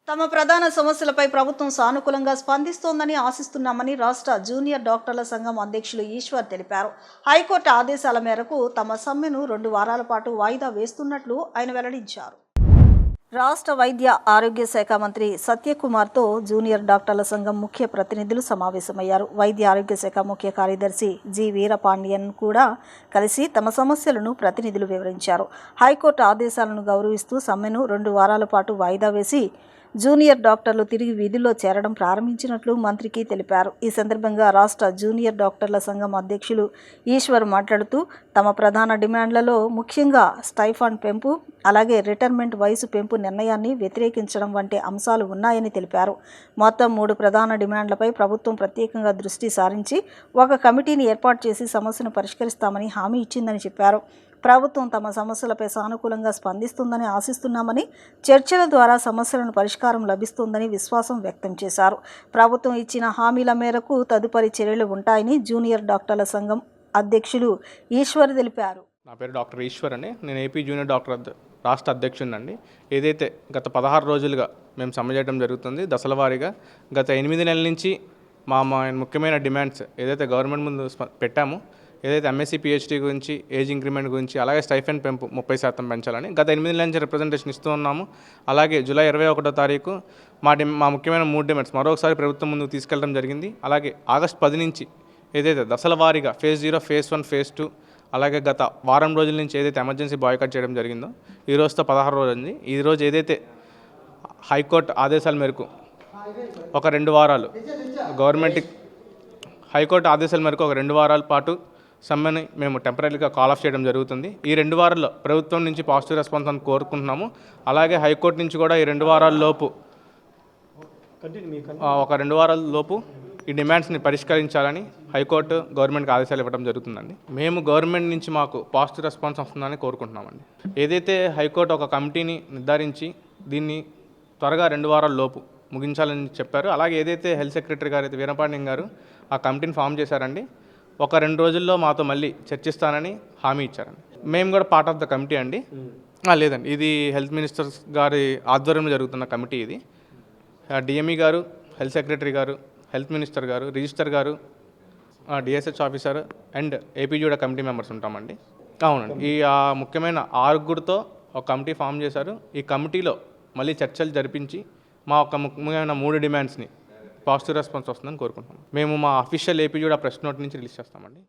తమ ప్రధాన సమస్యలపై ప్రభుత్వం సానుకూలంగా స్పందిస్తోందని ఆశిస్తున్నామని రాష్ట్ర జూనియర్ డాక్టర్ల సంఘం అధ్యక్షులు ఈశ్వర్ తెలిపారు. హైకోర్టు ఆదేశాల మేరకు తమ సమ్మెను 2 వారాల పాటు వాయిదా వేస్తున్నట్లు ఆయన వెల్లడించారు. రాష్ట్ర వైద్య ఆరోగ్య శాఖ మంత్రి సత్యకుమార్తో జూనియర్ డాక్టర్ల సంఘం ముఖ్య ప్రతినిధులు సమావేశమయ్యారు. వైద్య ఆరోగ్య శాఖ ముఖ్య కార్యదర్శి జి వీరపాండియన్ కూడా కలిసి తమ సమస్యలను ప్రతినిధులు వివరించారు. హైకోర్టు ఆదేశాలను గౌరవిస్తూ సమ్మెను 2 వారాల పాటు వాయిదా వేసి జూనియర్ డాక్టర్లు తిరిగి విధుల్లో చేరడం ప్రారంభించినట్లు మంత్రికి తెలిపారు. ఈ సందర్భంగా రాష్ట్ర జూనియర్ డాక్టర్ల సంఘం అధ్యక్షులు ఈశ్వర్ మాట్లాడుతూ తమ ప్రధాన డిమాండ్లలో ముఖ్యంగా స్టైఫండ్ పెంపు, అలాగే రిటైర్మెంట్ వయసు పెంపు నిర్ణయాన్ని వ్యతిరేకించడం వంటి అంశాలు ఉన్నాయని తెలిపారు. మొత్తం 3 ప్రధాన డిమాండ్లపై ప్రభుత్వం ప్రత్యేకంగా దృష్టి సారించి ఒక కమిటీని ఏర్పాటు చేసి సమస్యను పరిష్కరిస్తామని హామీ ఇచ్చిందని చెప్పారు. ప్రభుత్వం తమ సమస్యలపై సానుకూలంగా స్పందిస్తుందని ఆశిస్తున్నామని, చర్చల ద్వారా సమస్యలను పరిష్కారం లభిస్తుందని విశ్వాసం వ్యక్తం చేశారు. ప్రభుత్వం ఇచ్చిన హామీల మేరకు తదుపరి చర్యలు ఉంటాయని జూనియర్ డాక్టర్ల సంఘం అధ్యక్షులు ఈశ్వర్ తెలిపారు. నా పేరు డాక్టర్ ఈశ్వర్ అండి. నేను ఏపీ జూనియర్ డాక్టర్ రాష్ట్ర అధ్యక్షుడినండి. ఏదైతే గత 16 రోజులుగా మేము సమ్మె చేయడం జరుగుతుంది దశల వారీగా. గత 8 నెలల నుంచి మా ముఖ్యమైన డిమాండ్స్ ఏదైతే గవర్నమెంట్ ముందు పెట్టామో, ఏదైతే ఎంఎస్సీ పిహెచ్డీ గురించి, ఏజ్ ఇంక్రిమెంట్ గురించి, అలాగే స్టైఫండ్ పెంపు 30% పెంచాలని గత 8 నెలల నుంచి రిప్రజెంటేషన్ ఇస్తూ ఉన్నాము. అలాగే జూలై 21వ తారీఖు మా ముఖ్యమైన 3 డిమాండ్స్ మరొకసారి ప్రభుత్వం ముందుకు తీసుకెళ్లడం జరిగింది. అలాగే ఆగస్టు 10 నుంచి ఏదైతే దశల వారీగా ఫేజ్ 0, ఫేజ్ 1, ఫేజ్ 2, అలాగే గత వారం రోజుల నుంచి ఏదైతే ఎమర్జెన్సీ బాయ్కాట్ చేయడం జరిగిందో, ఈ రోజుతో 16 రోజు ఉంది. ఈరోజు ఏదైతే హైకోర్టు ఆదేశాల మేరకు ఒక 2 వారాలు హైకోర్టు ఆదేశాల మేరకు ఒక 2 వారాల పాటు సమ్మెని మేము టెంపరీగా కాల్ ఆఫ్ చేయడం జరుగుతుంది. ఈ 2 వారాల్లో ప్రభుత్వం నుంచి పాజిటివ్ రెస్పాన్స్ అని కోరుకుంటున్నాము. అలాగే హైకోర్టు నుంచి కూడా ఈ 2 వారాల లోపు ఈ డిమాండ్స్ని పరిష్కరించాలని హైకోర్టు గవర్నమెంట్కి ఆదేశాలు ఇవ్వడం జరుగుతుందండి. మేము గవర్నమెంట్ నుంచి మాకు పాజిటివ్ రెస్పాన్స్ వస్తుందని కోరుకుంటున్నామండి. ఏదైతే హైకోర్టు ఒక కమిటీని నిర్ధారించి దీన్ని త్వరగా 2 వారాల లోపు ముగించాలని చెప్పారు. అలాగే ఏదైతే హెల్త్ సెక్రటరీ గారు అయితే వీరపాండ్యం గారు ఆ కమిటీని ఫామ్ చేశారండి, ఒక 2 రోజుల్లో మాతో మళ్ళీ చర్చిస్తానని హామీ ఇచ్చారండి. మేము కూడా పార్ట్ ఆఫ్ ద కమిటీ అండి. లేదండి, ఇది హెల్త్ మినిస్టర్ గారి ఆధ్వర్యంలో జరుగుతున్న కమిటీ. ఇది డిఎంఈ గారు, హెల్త్ సెక్రటరీ గారు, హెల్త్ మినిస్టర్ గారు, రిజిస్టర్ గారు, DSH officer and APJUDA committee members ఉంటామండి. అవునండి, ఈ ముఖ్యమైన 6 ఒక కమిటీ ఫామ్ చేశారు. ఈ కమిటీలో మళ్ళీ చర్చలు జరిపించి మా ఒక ముఖ్యమైన 3 డిమాండ్స్ని పాజిటివ్ రెస్పాన్స్ వస్తుందని కోరుకుంటున్నాం. మేము మా అఫీషియల్ ఏపీజూడ ప్రెస్ నోట్ నుంచి రిలీజ్ చేస్తామండి.